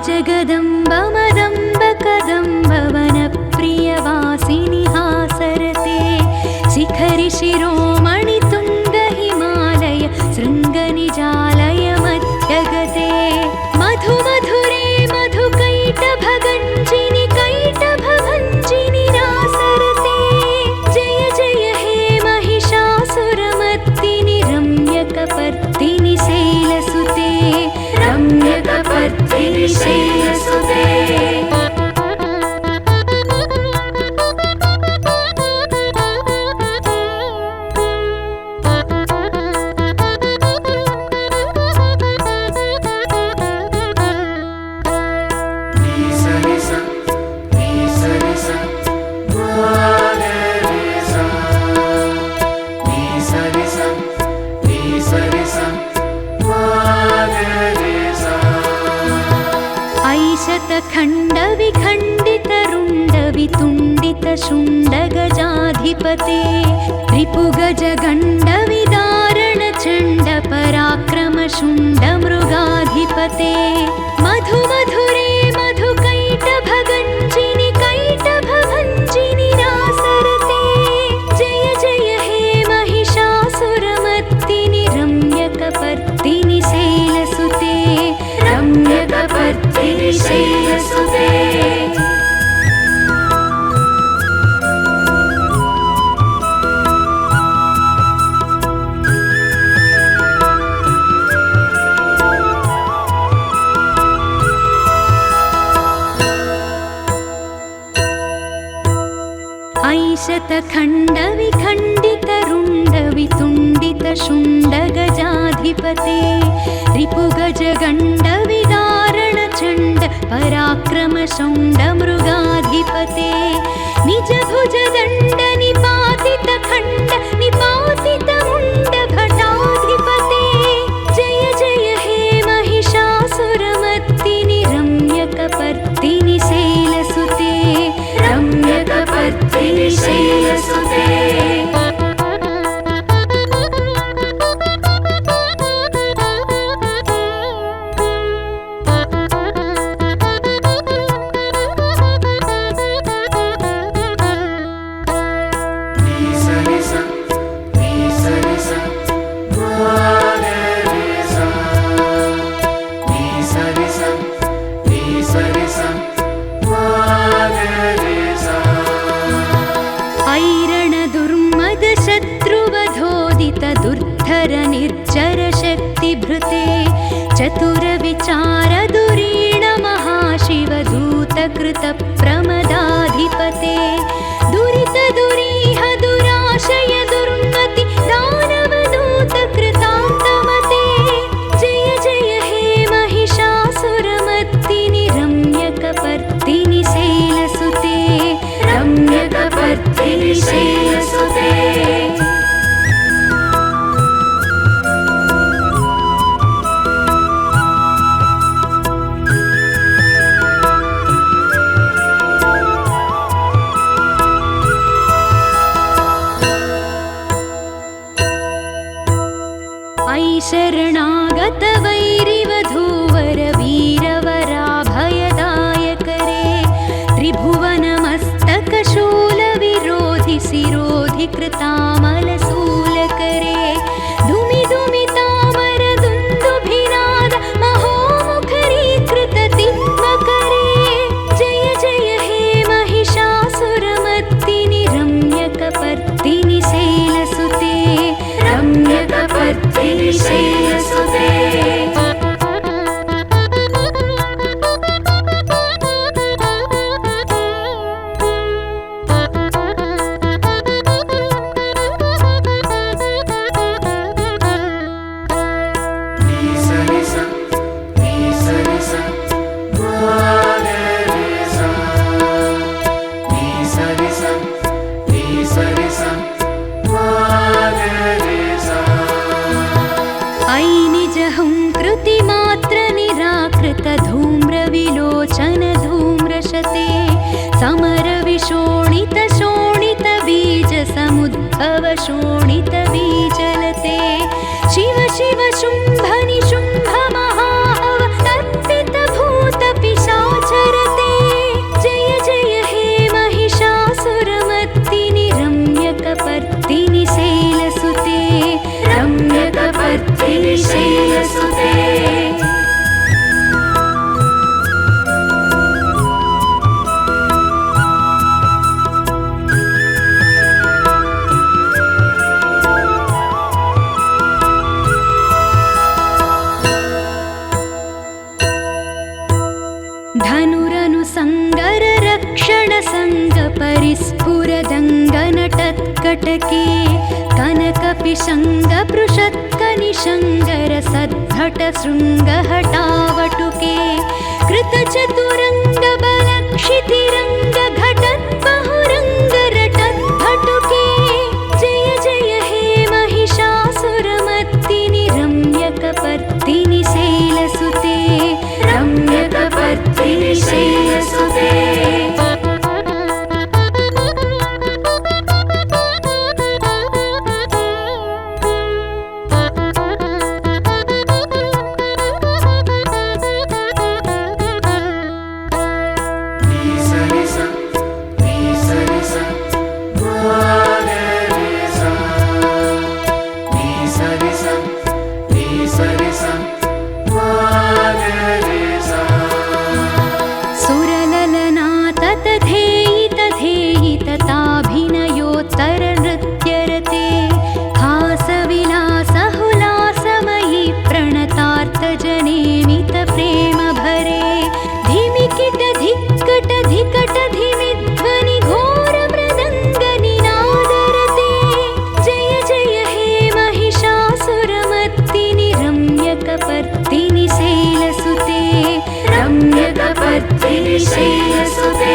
जगदम्ब मदम्ब कदम्ब वनप्रियवासिनि हासरते शिखरि शिरोमणि तुङ्ग हिमालय शृङ्गनिजालय मध्यगते मधु मधुरे मधुकैटभगञ्जिनि कैटभभञ्जिनि रासरते जय जय हे महिषासुरमर्दिनि रम्यकपर्दिनि शैलसुते रम्यकपर्दिनि शैलसुते शतखण्डविखण्डितरुण्डवितुण्डितशुण्डगजाधिपते रिपुगजगण्डविदारणचण्डपराक्रमशुण्डमृगाधिपते मधु मधुरे मधुकैटभगञ्जिनि कैटभभञ्जिनि रासरते जय जय हे महिषासुरमर्दिनि रम्यकपर्दिनि शैलसुते रम्यकपर्दिनि शैलसुते शतखण्डविखण्डितरुण्डवितुण्डितशुण्डगजाधिपते रिपुगजगण्डविदारणचण्डपराक्रमशुण्डमृगाधिपते निजभुजदण्डनिपातितखण्ड निपातितमुण्डभटाधिपते जय जय हे महिषासुरमर्दिनि रम्यकपर्दिनि शैलसुते रम्यकपर्दिनि शैलसुते निर्जरशक्तिभृते चतुरविचारधुरीण महाशिवदूतकृतप्रमदाधिपते दुरितदुरीह दुराशय दुर्मति दानवदूतकृतान्तमते जय जय हे महिषासुरमर्दिनि रम्यकपर्दिनि शैलसुते रम्यकपर्दिनि शैलसुते शरणागत वैरिवधूवर वीरवराभयदायकरे त्रिभुवनमस्तकशूलविरोधि शिरोधि कृतामलशूलकरे धुमि धुमि तामर दुन्दुभिनाद महोमुखरीकृततिग्मकरे जय जय हे महिषासुरमर्दिनि रम्यकपर्दिनि शैलसुते रम्यकपर्दिनि शैलसुते धूम्रविलोचन धूम्रशते समरविशोणित शोणित बीज समुद्भव शोणित बीजलते शिव शिव शुम्भ निशुम्भ महाहव अर्पित भूत पिशाच कर्कटके कनकपिशङ्गपृषत्कनिशङ्गर सद्भटशृङ्गहटावटुके कृतचतुरङ्गबलक्षितिरङ्गघटद्बहुरङ्गरटद्भटुके जय जय हे महिषासुरमर्दिनि रम्यकपर्दिनि शैलसुते रम्यकपर्दिनि शैलसुते रम्यकपर्दिनि शैलसुते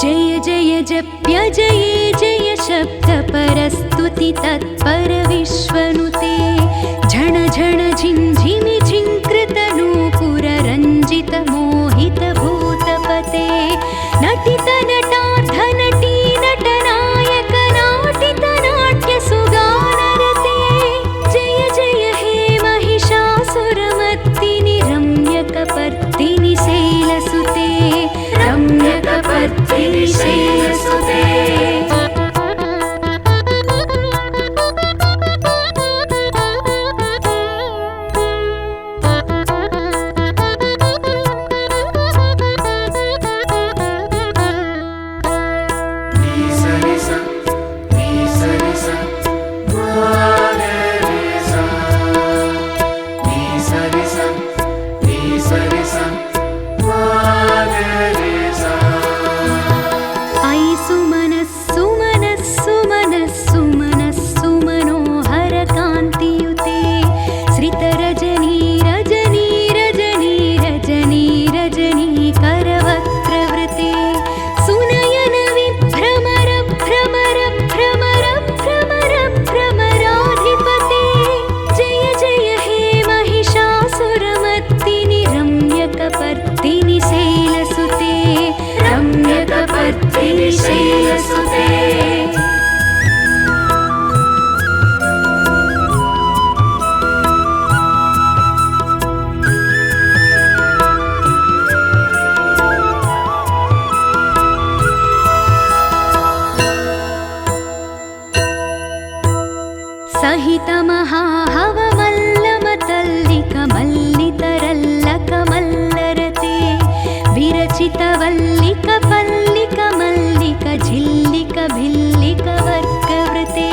जय जय जप्य जय जय शब्दपरस्तुति तत्पर विश्वनुते झण झण झिञ्झिमि झिङ्कृतनूपुररञ्जित मोहित भूतपते नटित नटार्ध नटी नटनायक नाटित नाट्य सुगानरते जय जय हे महिषासुरमर्दिनि रम्यकपर्दिनि शैलसुते रम्यकपर्दिनि शैलसुते रम्यकपर्दिनि शैलसुते रम्यकपर्दिनि शैलसुते सहित महाहवमल्लमतल्लिकमल्लितरल्लकमल्लरते विरचितवल्लिक पल्लिक मल्लिक झिल्लिक भिल्लिक वर्गवृते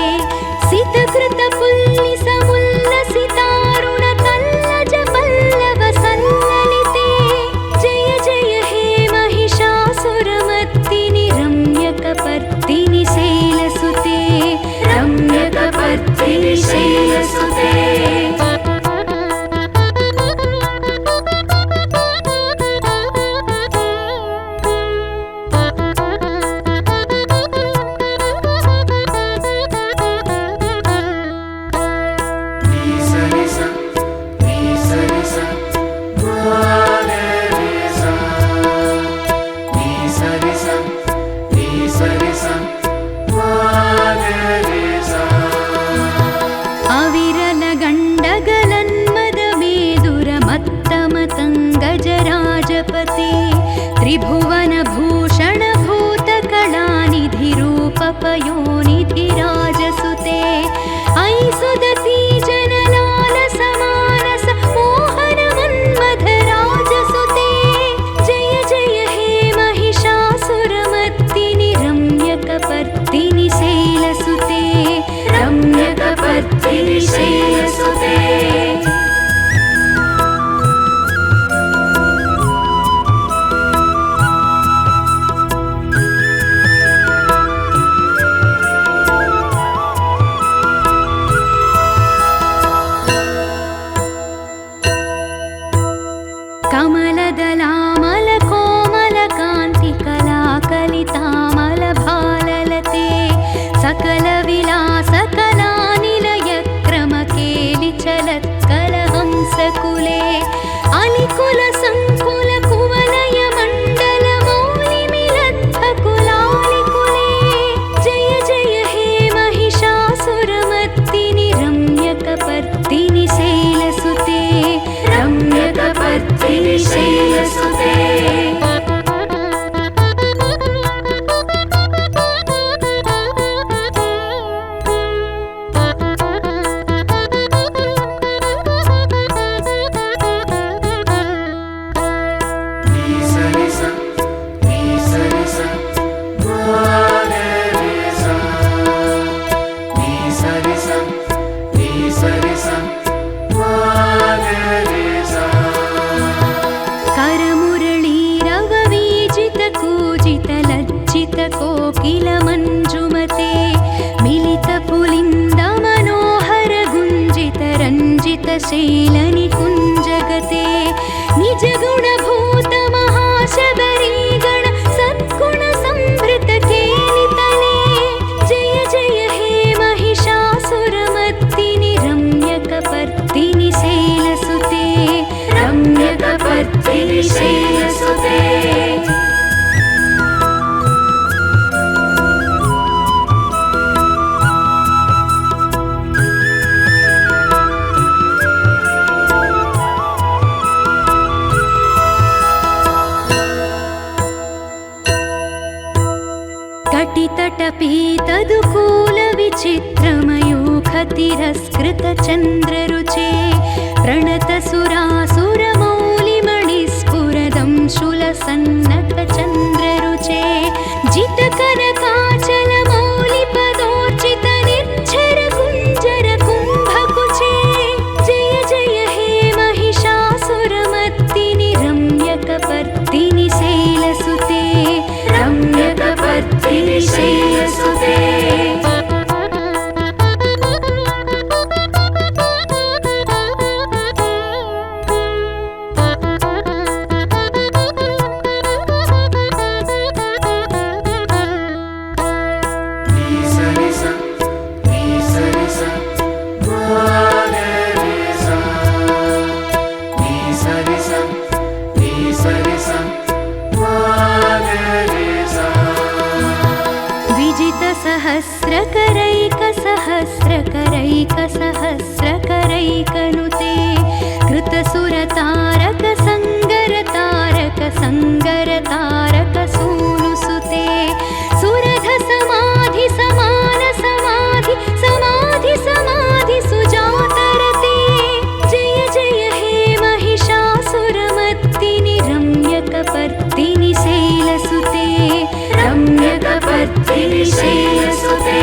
सितकृत पुल्लिसमुल्लसितारुण तल्लज पल्लव सल्ललिते जय जय हे महिषासुरमर्दिनि रम्यकपर्दिनि शैलसुते रम्यकपर्दिनि शैलसुते करमुरळीरववीजित कूजित लज्जित कोकिल मञ्जुमते मिलित पुलिन्द मनोहर गुञ्जित रञ्जित शैलनिकुञ्जगते निज गुणभूत महाशबरी गण सद्गुण संभृत केलितले जय जय हे महिषासुरमर्दिनि रम्यकपर्दिनि शैलसुते रम्यकपर्दिनि शैलसुते कटितटपीतदुकूलविचित्रमयूखतिरस्कृतचन्द्ररुचे प्रणतसुरासुरमौलिमणिस्फुरदं शूलसन्नतचन्द्ररुचे जितकनकाचलमौलिपदोर्चितनिर्झरकुञ्जरकुम्भकुचे जय जय हे महिषासुरमर्दिनि रम्यकपर्दिनि शैलसुते रम्यकपर्दिनि शैलसुते सहस्रकरैकसहस्रकरैकनुते कृतसुरतारक संगरतारक संगरतारक सूनुसुते सुरध समाधि समान समाधि समाधि समाधि सुजातरते जय जय हे महिषासुरमर्दिनि रम्यकपर्दिनि शैलसुते रम्यकपर्दिनि शैलसुते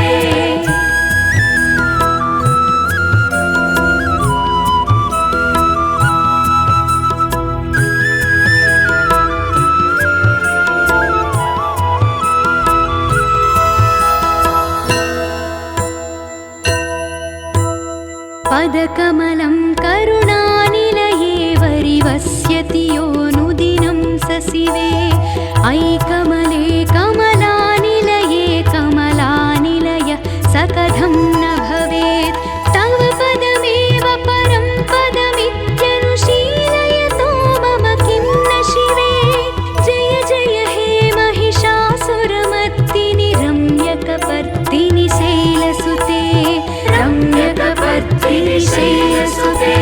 पदकमलं करुणानिलये वरिवस्यति योऽनुदिनं सशिवे ऐकमले कमलानिलये कमलानिलय सकथं न भवेत् तव पदमेव परं पदमित्यनुशीलयतो मम किं न शिवे जय जय हे महिषासुरमर्दिनि रम्यकपर्दिनि शैलसुते रम्यकपर्दिनि शैलसुते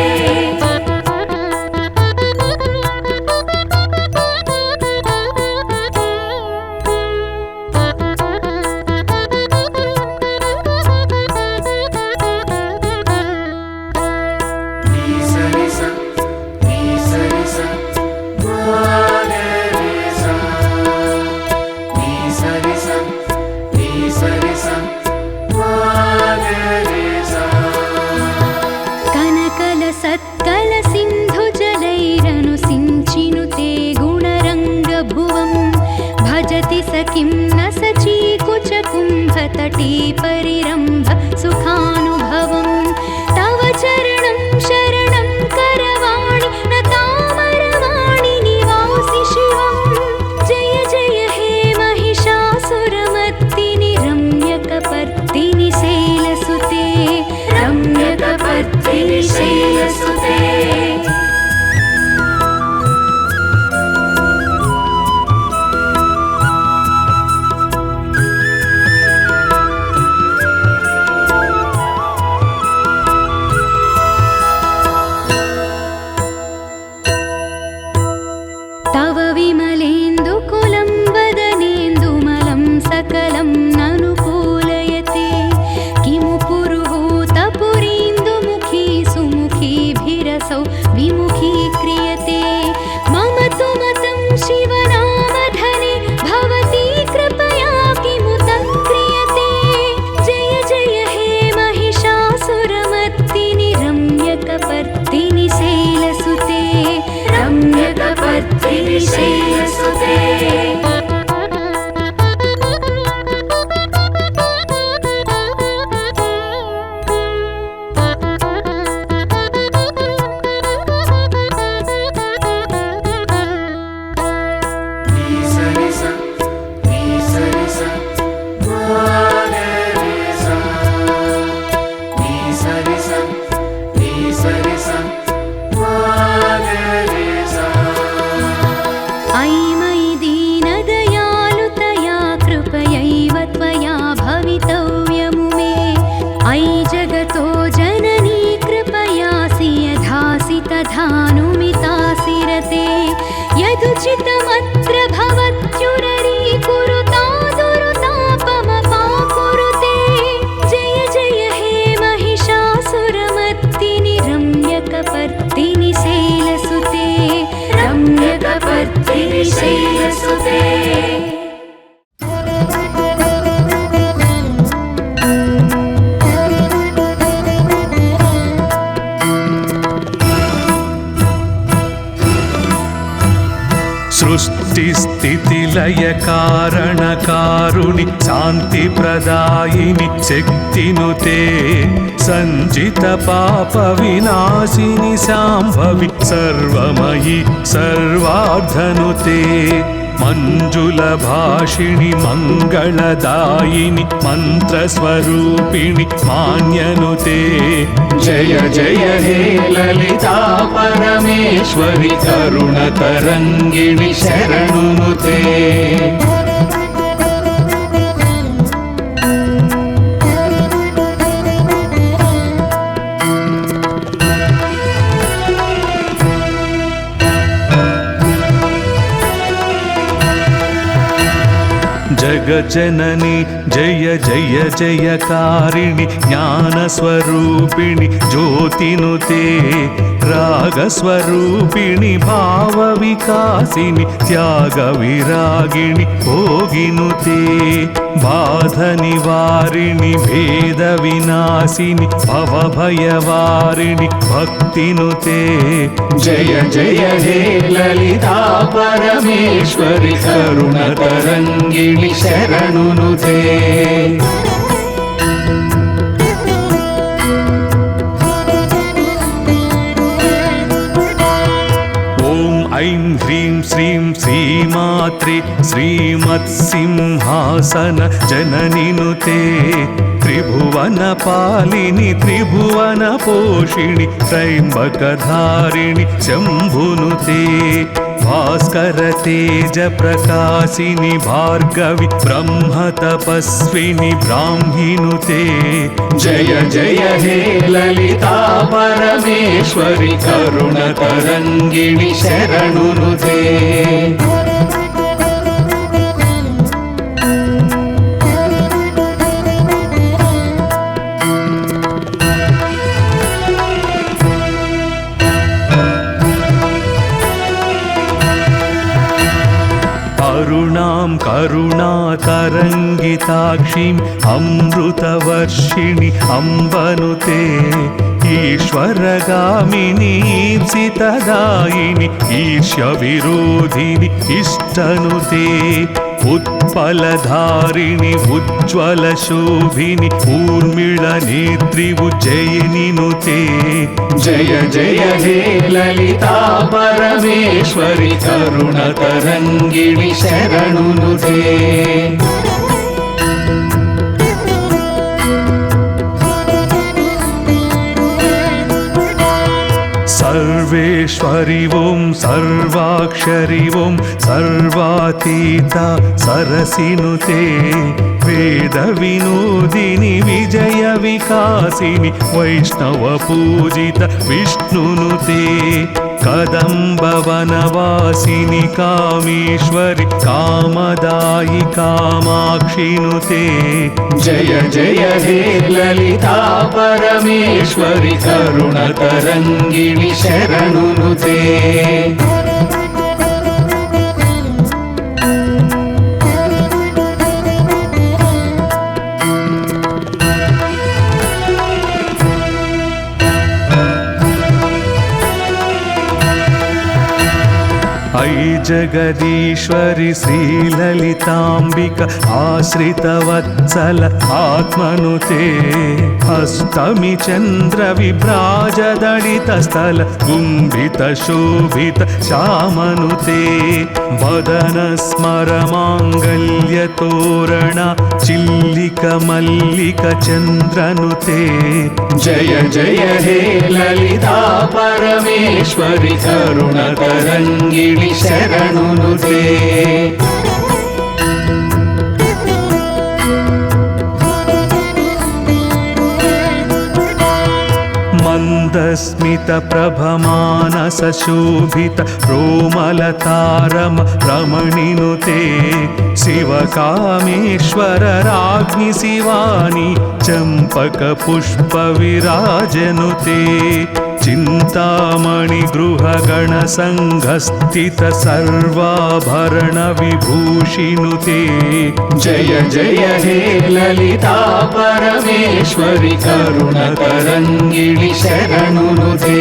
वर्धिनि शैलसुते सृष्टिस्थितिलय कारणकारुणि शान्तिप्रदायिनि शक्तिनुते सञ्जित पापविनाशिनि शाम्भवि सर्वमयि सर्वार्धनुते मञ्जुलभाषिणि मङ्गलदायिनि मन्त्रस्वरूपिणि मान्यनुते जय जय हे ललिता परमेश्वरि करुणतरङ्गिणि शरणुनुते जगज्जननि जय जय जयकारिणि ज्ञानस्वरूपिणि ज्योतिनुते रागस्वरूपिणि भावविकासिनि त्यागविरागिणि भोगिनुते बाधनिवारिणि भेदविनाशिनि भवभयवारिणि भक्तिनुते जय जय हे ललिता परमेश्वरि करुणतरङ्गिणि शरणुनुते ऐं ह्रीं श्रीं श्रीमात्रे श्रीमत्सिंहासन जननिनुते त्रिभुवनपालिनि त्रिभुवनपोषिणि त्रयम्बकधारिणि शम्भुनुते भास्कर तेज प्रकाशिनि भार्गवि ब्रह्मतपस्विनि ब्राह्मिनुते जय जय हे ललिता परमेश्वरि करुणतरङ्गिणि शरणुनुते करुणां करुणातरङ्गिताक्षीम् अमृतवर्षिणि अम्बनुते ईश्वरगामिनि ईप्सितदायिनि ईर्ष्यविरोधिनि इष्टनुते उत्पलधारिणि उज्ज्वलशोभिनि ऊर्मिळनेत्रि उज्जयिनिनुते जय जय हे ललिता परमेश्वरि करुणतरङ्गिणि शरणुनुते सर्वेश्वरि ॐ सर्वाक्षरि ॐ सर्वातीता सरसिनुते वेदविनोदिनि विजयविकासिनि वैष्णवपूजित विष्णुनुते कदम्बवनवासिनि कामेश्वरि कामदायि कामाक्षिनुते जय जय हे ललिता परमेश्वरि करुणतरङ्गिणि शरणुनुते ऐ जगदीश्वरि श्रीललिताम्बिक आश्रितवत्सल आत्मनुते अष्टमी चन्द्रविभ्राजदलितस्थल गुम्बितशोभित श्यामनुते वदनस्मरमाङ्गल्यतोरण चिल्लिकमल्लिकचन्द्रनुते जय जय हे ललिता परमेश्वरि करुणतरङ्गिणि शरणुनुते मन्दस्मितप्रभमानसशोभित रोमलतारम रमणिनुते शिवकामेश्वर राज्ञि शिवानि चम्पकपुष्पविराजनुते चिन्तामणि गृहगणसङ्घस्थित सर्वाभरण विभूषिनुते जय जय हे ललिता परमेश्वरि करुणतरङ्गिणि शरणुनुते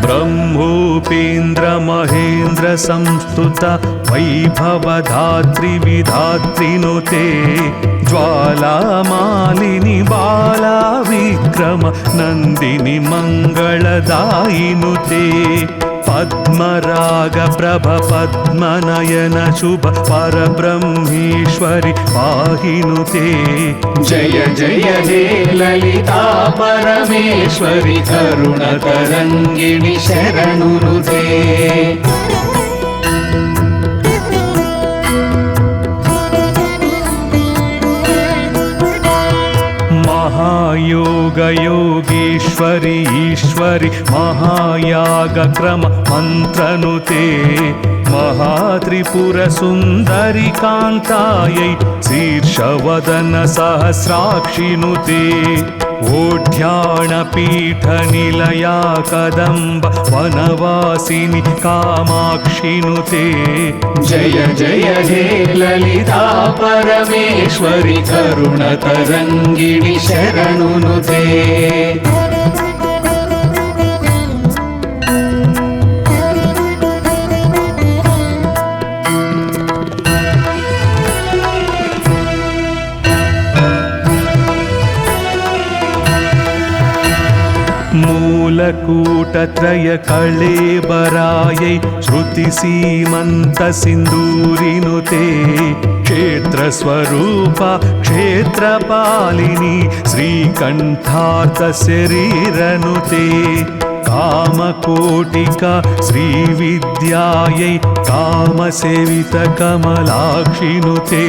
ब्रह्मोपेन्द्र महेन्द्र संस्तुत वैभवधात्री विधात्रिनुते ज्वालामालिनि बाला विक्रम नन्दिनि मङ्गलदायिनुते पद्मराग प्रभ पद्मनयन शुभ परब्रह्मेश्वरि पाहिनुते जय जय हे ललिता परमेश्वरि करुणतरङ्गिणि शरणुनुते महायोग योगेश्वरि ईश्वरि महायागक्रम मन्त्रनुते महात्रिपुर सुन्दरि कान्तायै शीर्षवदन सहस्राक्षिनुते ओढ्याणपीठनिलया कदम्ब वनवासिनि कामाक्षिनुते जय जय हे ललिता परमेश्वरि करुणतरङ्गिणि शरणुनुते मूलकूटत्रय कळेबरायै श्रुतिसीमन्त सिन्दूरिनुते क्षेत्रस्वरूपा क्षेत्रपालिनी श्रीकण्ठार्थ शरीरनुते कामकोटिका श्रीविद्यायै कामसेवित कमलाक्षिनुते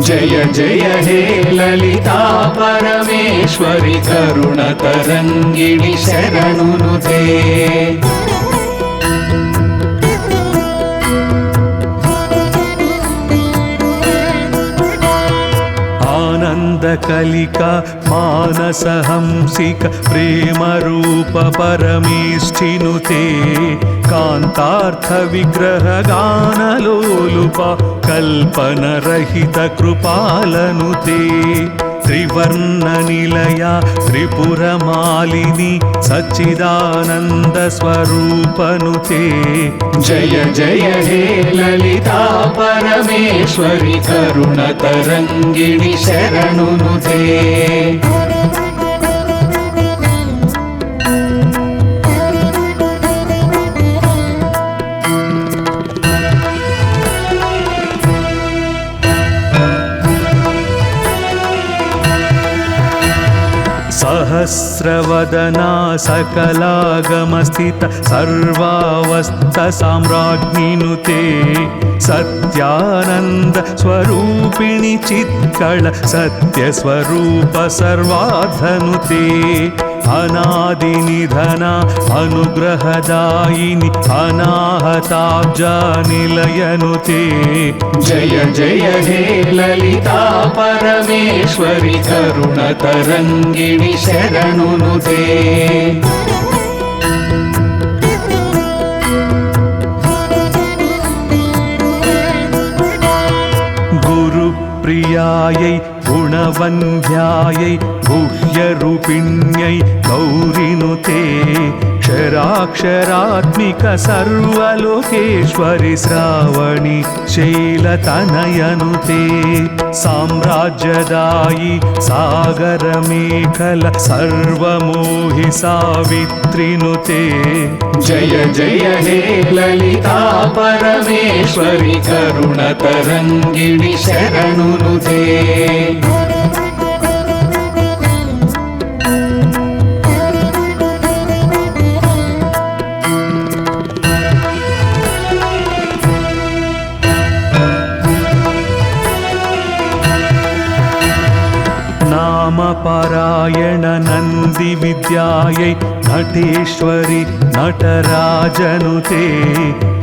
जय जय हे ललिता परमेश्वरि करुणतरङ्गिणि शरणुनुते आनन्दकलिका मानसहंसिक प्रेमरूप परमेष्ठिनुते कान्तार्थविग्रहगानलोलुप कल्पनरहित कृपालनुते त्रिवर्णनिलया त्रिपुरमालिनी सच्चिदानन्दस्वरूपनुते जय जय हे ललिता परमेश्वरि करुणतरङ्गिणि शरणुनुते सहस्रवदना सकलागमस्थित सर्वावस्थ साम्राज्ञिनुते सत्यानन्द स्वरूपिणि चित्कळ सत्यस्वरूप सर्वाधनुते अनादिनिधना अनुग्रहदायिनि अनाहताब्जानिलयनुते जय जय हे ललिता परमेश्वरि करुणतरङ्गिणि शरणुनुते गुरुप्रियायै गुणवन्ध्यायै गुह्यरूपिण्यै गौरिनुते क्षराक्षरात्मिक सर्वलोकेश्वरि श्रावणि शैलतनयनुते साम्राज्यदायि सागरमेखल सर्वमोहि सावित्रिनुते जय जय हे ललिता परमेश्वरि करुणतरङ्गिणि शरणुनुते नामपारायण नन्दी विद्यायै नटेश्वरि नटराजनुते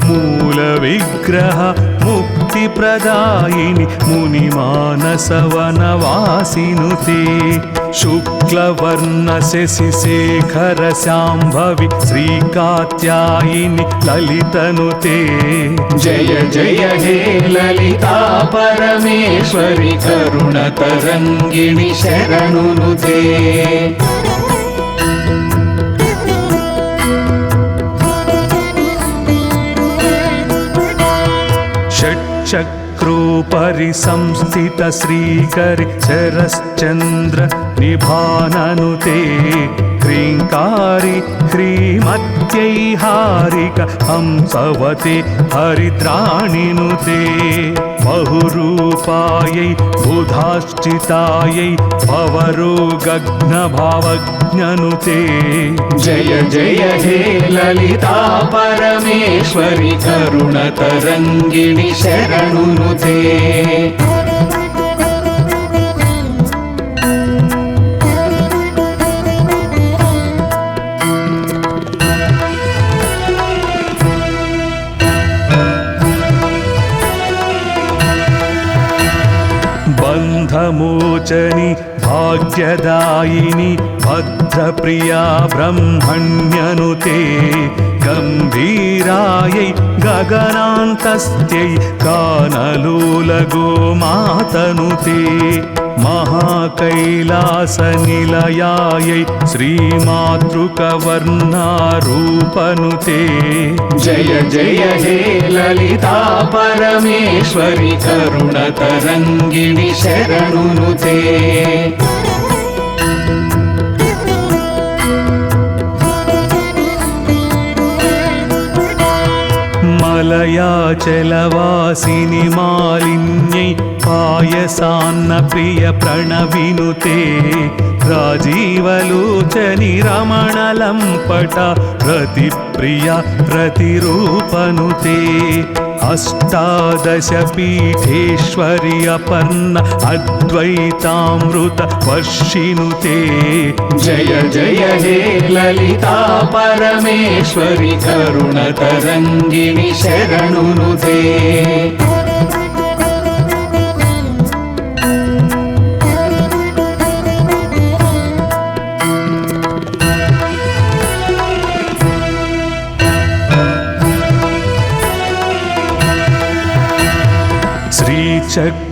मूलविग्रह मुक्तिप्रदायिनि मुनिमानसवनवासिनुते शुक्लवर्णशशिशेखर शाम्भवि श्रीकात्यायिनि ललितनुते जय जय हे ललिता परमेश्वरि करुणतरङ्गिणि शरणुनुते चक्रोपरि संस्थित श्रीकरि शरश्चन्द्र निभाननुते क्रीङ्कारी ह्रीमत्यैहारिक हंसवते हरिद्राणिनुते बहुरूपायै बुधाश्चितायै भवरोगघ्नभावज्ञनुते जय जय हे ललिता परमेश्वरि करुणतरङ्गिणि शरणुनुते बन्धमोचनि भाग्यदायिनि भद्रप्रिया ब्रह्मण्यनुते गम्भीरायै गगनान्तस्यै कानलोलगोमातनुते महाकैलासनिलयायै श्रीमातृकवर्णारूपनुते जय जय हे ललिता परमेश्वरि करुणतरङ्गिणि शरणुनुते मलयाचलवासिनि मालिन्यै पायसान्न प्रिय प्रणविनुते राजीवलोचनि रमणलम्पट रतिप्रिया रतिरूपनुते अष्टादशपीठेश्वरि अपर्ण अद्वैतामृत वर्षिनुते जय जय हे ललिता परमेश्वरि करुणतरङ्गिणि शरणुनुते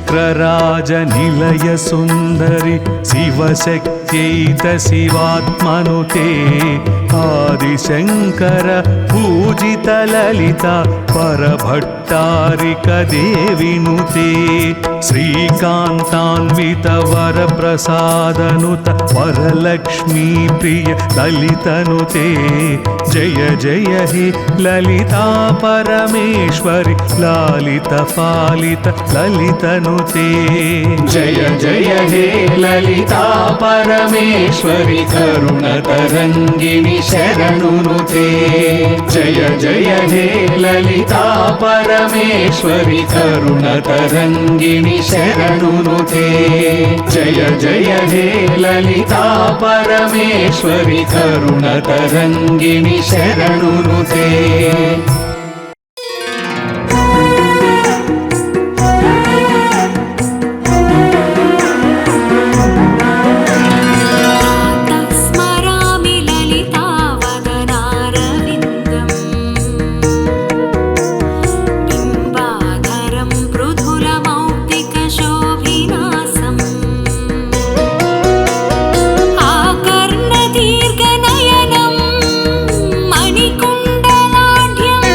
चक्रराजनिलय सुन्दरि शिवशक्त्यैत शिवात्मनुते आदिशङ्कर पूजित ललिता परभट्टारिक देविनुते श्रीकान्तान्वित वरप्रसादनुत वरलक्ष्मी प्रिय ललितनुते जय जय हे ललिता परमेश्वरि लालित पालित ललितनुते जय जय हे ललिता परमेश्वरि करुणतरङ्गिणि शरणुनुते जय जय हे ललिता परमेश्वरि करुणतरङ्गिणि शरणुनुते जय जय हे ललिता परमेश्वरि करुणतरङ्गिणि शरणुनुते आकर्णदीर्घनयनं मणिकुण्डलाढ्यम्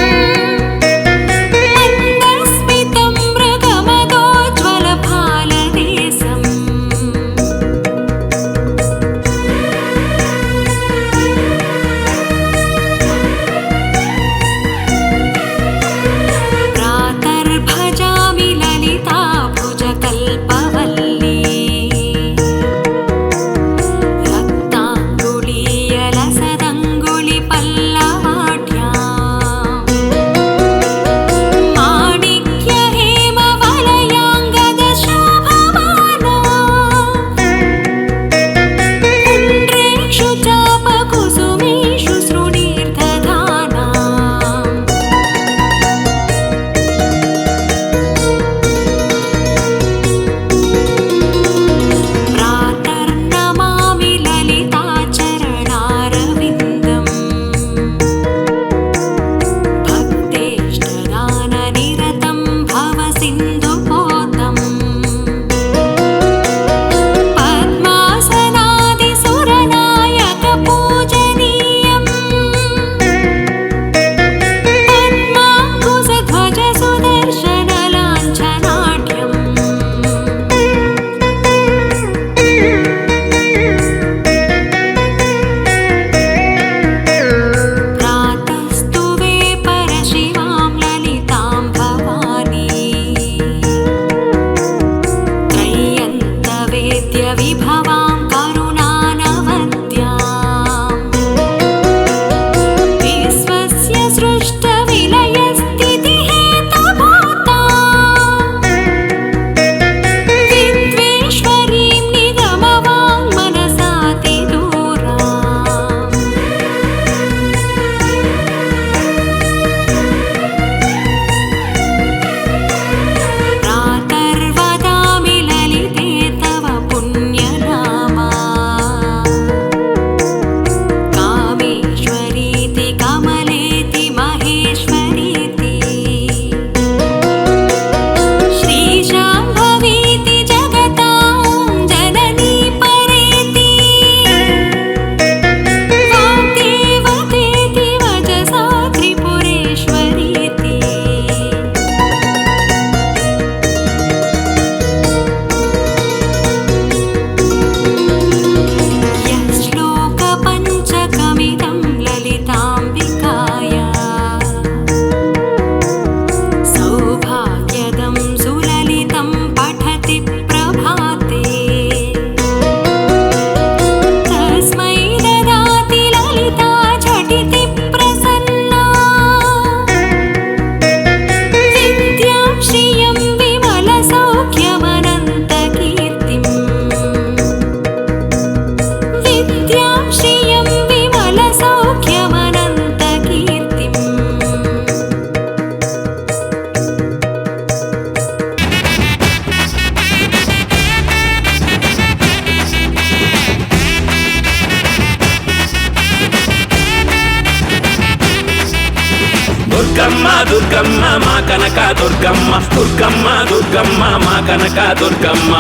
దుర్గమ్మ మా కనక దుర్గమ్మ దుర్గమ్మ దుర్గమ్మ మా కనక దుర్గమ్మ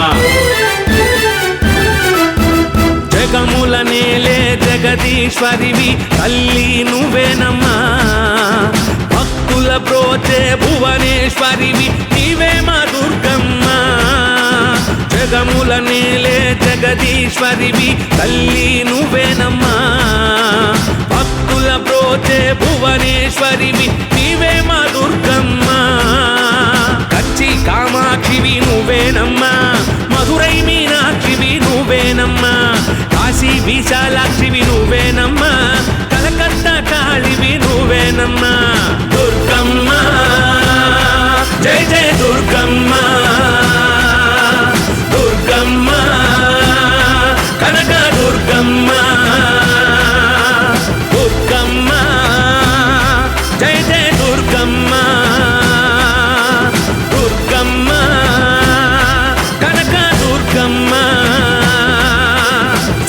జగముల నేలే జగదీశ్వరివి తల్లి నువ్వేనమ్మా భక్తుల బ్రోచే భువనేశ్వరివి నీవే మా దుర్గమ్మ జగముల నేలే జగదీశ్వరివి తల్లి నువ్వేనమ్మా భక్తుల బ్రోచే భువనేశ్వరివి నీవే మా దుర్గమ్మ కంచి కామాక్షివి నువ్వేనమ్మా మధురై మీనాక్షివి నువ్వేనమ్మా కాశీ విశాలాక్షివి నువ్వేనమ్మా కలకత్తా కాళివి నువ్వేనమ్మా దుర్గమ్మ జయ జయ దుర్గమ్మ దుర్గమ్మ కనక దుర్గమ్మ దుర్గమ్మ జయ జయ దుర్గమ్మ దుర్గమ్మ కనక దుర్గమ్మ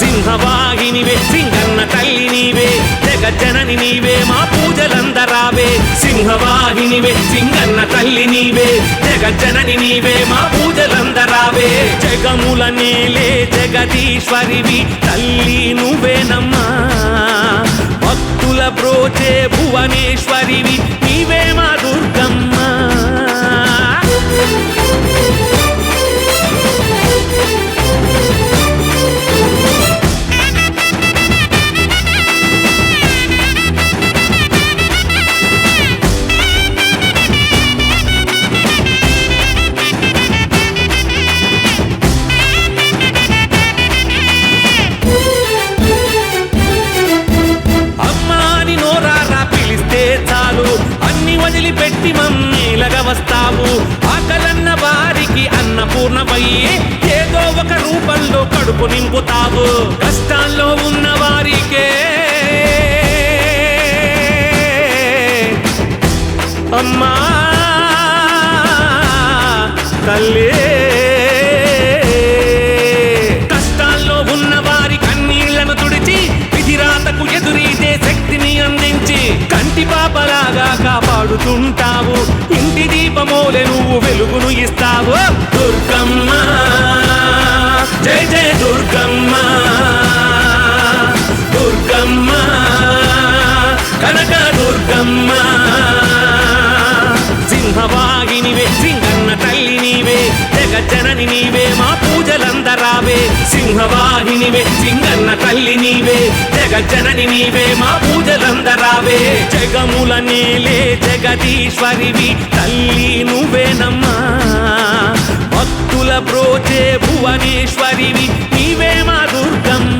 సింహవాహినివే సింగన్న తల్లి నీవే జగజ్జనని నీవే మా పూజలందరావే సింహవాహినివే సింగన్న తల్లి నీవే జగజ్జనని నీవే మా పూజలందరావే జగముల నేలే జగదీశ్వరివి తల్లి నువ్వేనమ్మా భక్తుల బ్రోచే భువనేశ్వరివి నీవే మా దుర్గమ్మ వదిలిపెట్టి మమ్మీలగా వస్తావు ఆకలన్న వారికి అన్నపూర్ణవయ్యి ఏదో ఒక రూపంలో కడుపు నింపుతావు కష్టాల్లో ఉన్న వారికే అమ్మా తల్లి కష్టాల్లో ఉన్న వారి కన్నీళ్లను తుడిచి విధిరాతకు ఎదురీతే శక్తిని అందించి కంటి పాపలాగా కాపాడుతుంటావు ఇంటి దీపమోలే నువ్వు వెలుగును ఇస్తావు దుర్గమ్మ జయ జయ దుర్గమ్మ దుర్గమ్మ కనక దుర్గమ్మ సింహవాహినివే సింగన్న తల్లి నీవే జగజ్జనని నీవే మా పూజలందరావే సింహవాహినివే సింగన్న తల్లి నీవే జగజ్జనని నీవే మా పూజలందరావే జగముల నేలే జగదీశ్వరివి తల్లి నువ్వేనమ్మా భక్తుల బ్రోచే భువనేశ్వరివి నీవే మా దుర్గమ్మ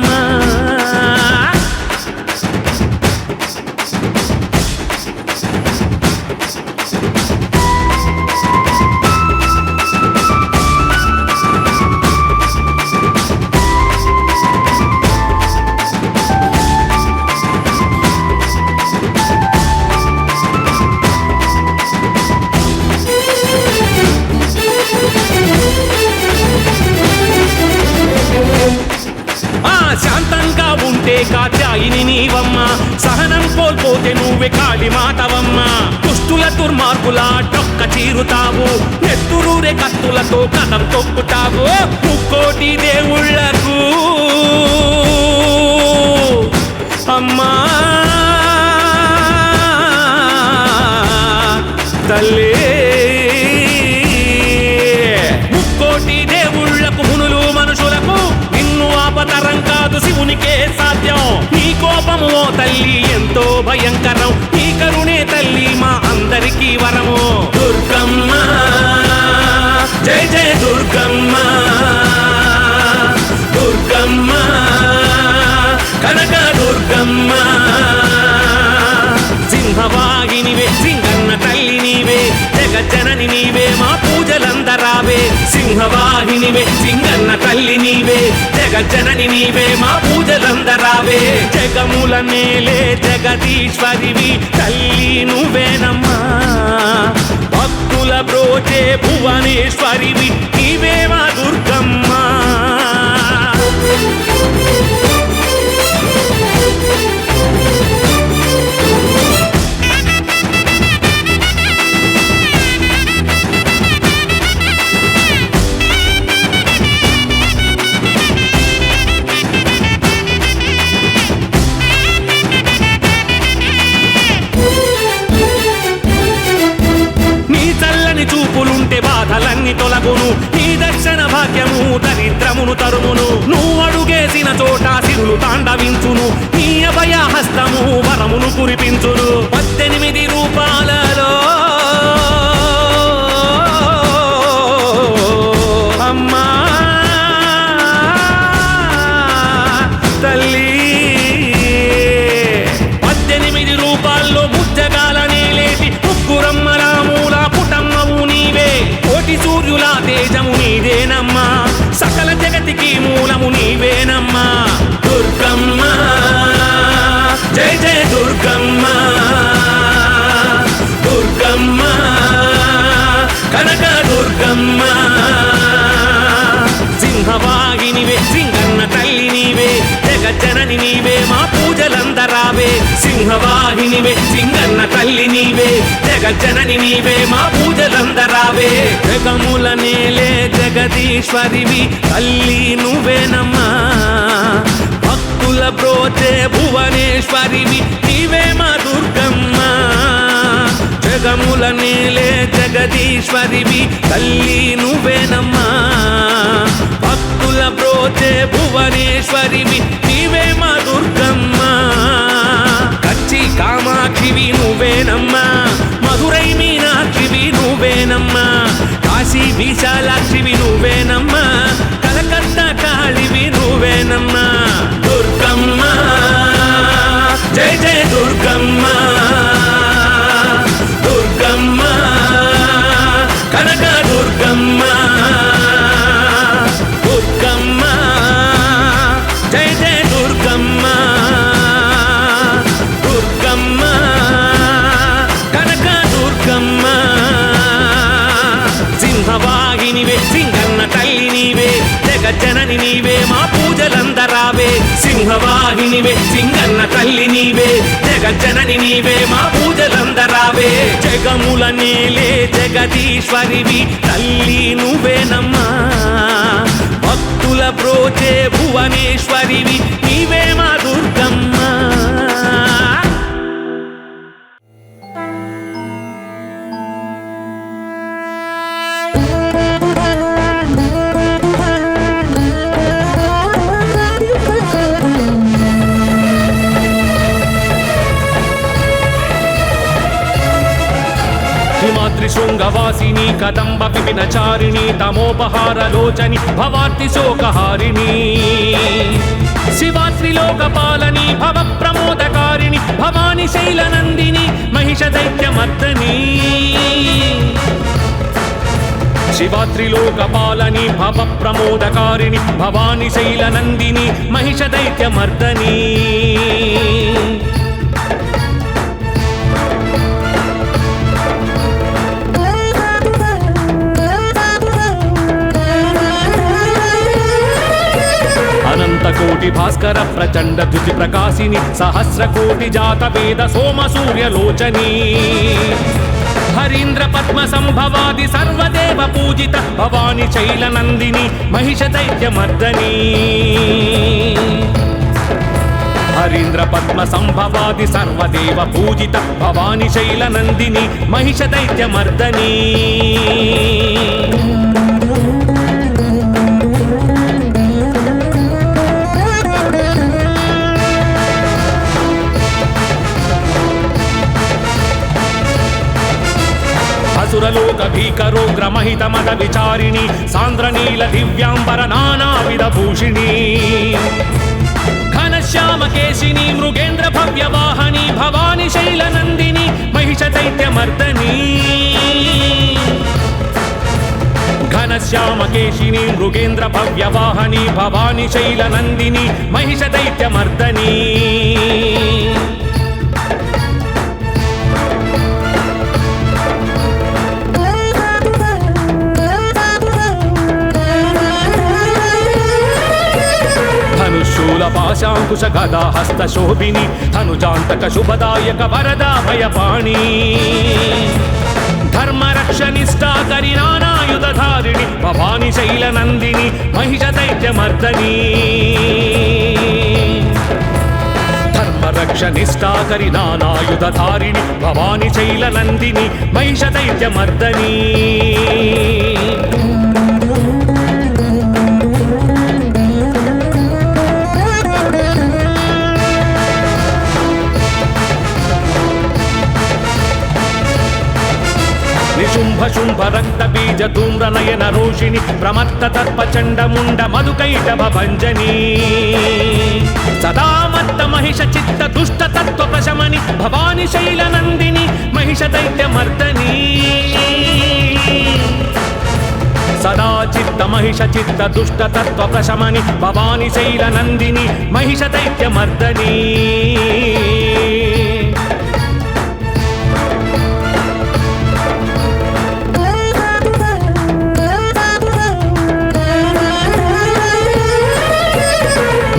శాంతంగా ఉంటే కాత్యాయిని నీవమ్మ సహనం కోల్పోతే నువ్వే కాళి మాతవమ్మ దుష్టుల దుర్మార్గుల డొక్క చీరుతావు నెత్తురూరే కత్తులతో కథం తొక్కుతావు ముక్కోటి దేవుళ్లకు అమ్మా తల్లి ముక్కోటి దేవుళ్లకు మునులు మనుషులకు ఆపతరం కాదు శివునికే సాధ్యం నీ కోపము ఓ తల్లి ఎంతో భయంకరం నీ కరుణే తల్లి మా అందరికీ వరము దుర్గమ్మ జయ జయ దుర్గమ్మ దుర్గమ్మ కనక దుర్గమ్మ సింహవాహినివే సింగన్న తల్లి నీవే జగజ్జనని నీవే మా పూజలందరావే సింహవాహినివే సింగన్న తల్లి నీవే జగజ్జనని నీవే మా పూజలందరావే జగముల నేలే జగదీశ్వరివి తల్లి నువ్వేనమ్మా భక్తుల బ్రోచే భువనేశ్వరివి నీవే మా దుర్గమ్మ తొలగును నీ దర్శన భాగ్యము దరిద్రమును తరుమును నువ్వు అడుగేసిన చోట సిరులు తాండవించును నీ అభయ హస్తము వరమును కురిపించును 18 రూపాలలో అమ్మా తల్లి 18 రూపాల్లో ముచ్చగాలనే లేటి ముగ్గురమ్మల మూల పుటమ్మవు నీవే కోటి సూర్యుల తేజము నీదేనమ్మా సకల జగతికి మూలము నీవేనమ్మా దుర్గమ్మ జయ జయ దుర్గమ్మ దుర్గమ్మ కనక దుర్గమ్మ సింహవాహినివే సింగన్న తల్లి నీవే జగజ్జనని నీవే మా పూజలందరావే సింహవాహినివే సింగన్న తల్లి నీవే జగజ్జనని నీవే మా పూజలందరావే జగముల నేలే జగదీశ్వరివి తల్లి నువ్వేనమ్మా భక్తుల బ్రోచే భువనేశ్వరివి నీవే మా దుర్గమ్మ జగముల నేలే జగదీశ్వరివి తల్లి నువ్వేనమ్మా భక్తుల బ్రోచే భువనేశ్వరివి నీవే మా దుర్గమ్మ కచ్చి కామాక్షివి నువ్వేనమ్మా మధురై మీనాక్షివి నువ్వేనమ్మా కాశీ విశాలాక్షివి నువ్వేనమ్మా కలకత్తా కాళివి నువ్వేనమ్మా దుర్గమ్మ జయ జయ దుర్గమ్మ దుర్గమ్మ కనక దుర్గమ్మ దుర్గమ్మ జయ జయ దుర్గమ్మ దుర్గమ్మ కనక దుర్గమ్మ సింహవాహినివే సింగన్న తల్లి నీవే జగజ్జనని నీవే మా పూజలందరావే సింహవాహినివే సింగన్న తల్లి నీవే జగజ్జనని నీవే మా పూజలందరావే జగముల నేలే జగదీశ్వరివి తల్లి నువ్వేనమ్మా భక్తుల బ్రోచే భువనేశ్వరివి నీవే మా దుర్గమ్మ శృంగవాసిని కదంబ విపినచారిణి తమోపహారలోచని భవార్తి శోకహారిణి శివాత్రిలోకపాలని భవ ప్రమోదకారిణి భవాని శైలనందిని మహిష దైత్యమర్దని శివాత్రిలోకపాలని భవ ప్రమోదకారిణి భవాని శైలనందిని మహిష దైత్యమర్దని అనంతకోటి భాస్కర ప్రచండ ధృతి ప్రకాశిని సహస్రకోటి జాత వేద సోమ సూర్యలోచని హరీంద్ర పద్మ సంభవాది సర్వదేవ పూజిత భవాని శైలనందిని మహిష దైత్యమర్దని హరీంద్ర పద్మ సంభవాది సర్వదేవ పూజిత భవాని శైలనందిని మహిష దైత్యమర్దని సురలోక భీకరోగ్ర మహిత మద విచారిణి సాంద్రనీల దివ్యాంబర నానావిధ భూషిణి ఘనశ్యామ కేశిని మృగేంద్ర భవ్య వాహని భవాని శైలనందిని మహిష దైత్యమర్దని ఘనశ్యామ కేశిని మృగేంద్ర భవ్య వాహని భవాని శైలనందిని మహిష దైత్యమర్దని పాశాంకుశ గదా హస్త శోభిని ధనుజాంతక శుభదాయక వరదా భయపాణి ధర్మరక్షనిష్టాకరి నానాయుధారిణి భవాని శైలనందిని మహిష దైత్యమర్దని ధర్మరక్షనిష్టాకరి నానాయుధారిణి భవాని శైలనందిని మహిష దైత్యమర్దని ಶುಂಭ ಶುಂಭ ರಕ್ತ ಬೀಜ ಧೂಮ್ರ ನಯನ ರೋಷಿಣಿ ಪ್ರಮತ್ತ ತರ್ಪ ಚಂಡ ಮುಂಡ ಮಧುಕೈಟಭ ಭಂಜನಿ ಸದಾ ಮತ್ತ ಮಹಿಷ ಚಿತ್ತ ದುಷ್ಟ ತತ್ವ ಪ್ರಶಮನಿ ಭವಾನಿ ಶೈಲ ನಂದಿನಿ ಮಹಿಷ ದೈತ್ಯ ಮರ್ದನಿ ಸದಾ ಚಿತ್ತ ಮಹಿಷ ಚಿತ್ತ ದುಷ್ಟ ತತ್ವ ಪ್ರಶಮನಿ ಭವಾನಿ ಶೈಲ ನಂದಿನಿ ಮಹಿಷ ದೈತ್ಯ ಮರ್ದನಿ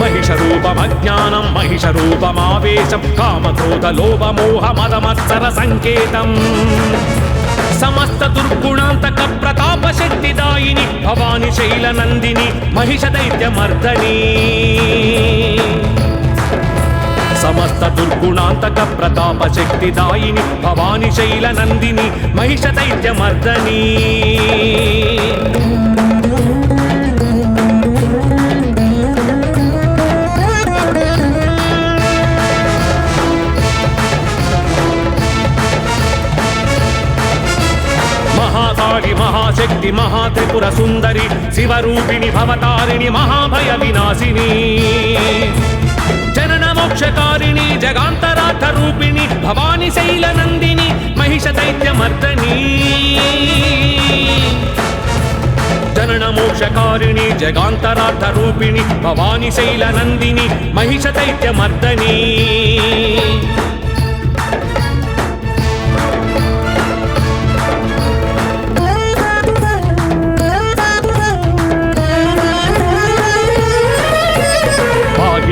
మహిషరూపమజ్ఞానం మహిషరూపమావేశం కామక్రోధ లోభ మోహ మదమత్సర సంకేతం సమస్త దుర్గుణాంతక ప్రతాప శక్తిదాయిని భవాని శైల నందిని మహిష దైత్య మర్దని సమస్త దుర్గుణాంతక ప్రతాప శక్తిదాయిని భవాని శైల నందిని మహిష దైత్య మర్దని మహాకాళి మహాశక్తి మహాత్రిపుర సుందరి శివరూపిణి భవతారిణి మహాభయ వినాశిని జనన మోక్షకారిణి జగాంతరార్థ రూపిణి భవాని శైల నందిని మహిష దైత్య మర్దని జనన మోక్షకారిణి జగాంతరార్థ రూపిణి భవాని శైల నందిని మహిష దైత్య మర్దని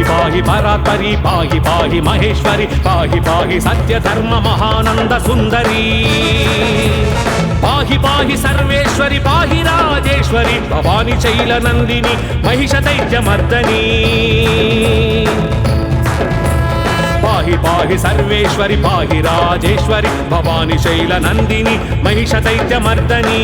పాహి పరాత్పరి పాహి పాహి మహేశ్వరి పాహి పాహి సత్య ధర్మ మహానంద సుందరి పాహి పాహి సర్వేశ్వరి పాహి రాజేశ్వరి భవాని శైల నందిని మహిష దైత్య మర్దని పాహి పాహి సర్వేశ్వరి పాహి రాజేశ్వరి భవాని శైల నందిని మహిష దైత్య మర్దని